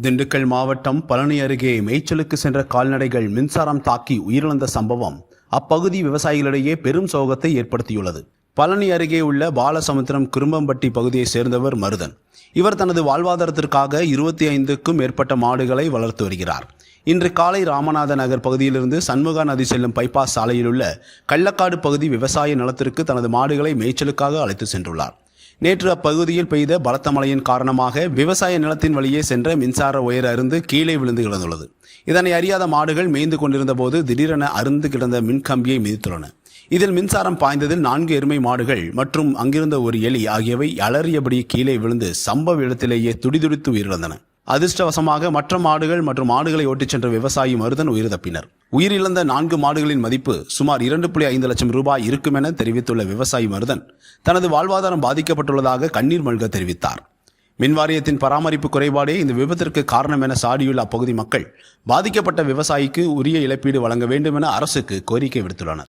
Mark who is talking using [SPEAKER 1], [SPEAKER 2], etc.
[SPEAKER 1] திண்டுக்கல் மாவட்டம் பழனி அருகே மேய்ச்சலுக்கு சென்ற கால்நடைகள் மின்சாரம் தாக்கி உயிரிழந்த சம்பவம் அப்பகுதி விவசாயிகளிடையே பெரும் சோகத்தை ஏற்படுத்தியுள்ளது. பழனி அருகே உள்ள பாலசமுத்திரம் குரும்பம்பட்டி பகுதியைச் சேர்ந்தவர் மருதன். இவர் தனது வாழ்வாதாரத்திற்காக 25க்கும் மேற்பட்ட மாடுகளை வளர்த்து வருகிறார். இன்று காலை ராமநாத நகர் பகுதியிலிருந்து சண்முகா நதி செல்லும் பைபாஸ் சாலையில் உள்ள கள்ளக்காடு பகுதி விவசாய நிலத்திற்கு தனது மாடுகளை மேய்ச்சலுக்காக அழைத்து சென்றுள்ளார். நேற்று அப்பகுதியில் பெய்த பலத்த மழையின் காரணமாக விவசாய நிலத்தின் வழியே சென்ற மின்சார ஒயர் அருந்து கீழே விழுந்து கிடந்துள்ளது. இதனை அறியாத மாடுகள் மேய்ந்து கொண்டிருந்த போது திடீரென அருந்து கிடந்த மின்கம்பியை மிதித்துள்ளன. இதில் மின்சாரம் பாய்ந்ததில் 4 எருமை மாடுகள் மற்றும் அங்கிருந்த ஒரு எலி ஆகியவை அலறியபடி கீழே விழுந்து சம்பவ இடத்திலேயே துடிதுடித்து உயிரிழந்தன. அதிர்ஷ்டவசமாக மற்ற மாடுகள் மற்றும் மாடுகளை ஓட்டிச் சென்ற விவசாயி மருதன் உயிர் தப்பினர். உயிரிழந்த 4 மாடுகளின் மதிப்பு சுமார் 2.5 லட்சம் ரூபாய் இருக்கும் என தெரிவித்துள்ள விவசாயி மருதன் தனது வாழ்வாதாரம் பாதிக்கப்பட்டுள்ளதாக கண்ணீர் மல்க தெரிவித்தார். மின்வாரியத்தின் பராமரிப்பு குறைபாடே இந்த விபத்திற்கு காரணம் என சாடியுள்ள அப்பகுதி மக்கள் பாதிக்கப்பட்ட விவசாயிக்கு உரிய இழப்பீடு வழங்க வேண்டும் என அரசுக்கு கோரிக்கை விடுத்துள்ளனர்.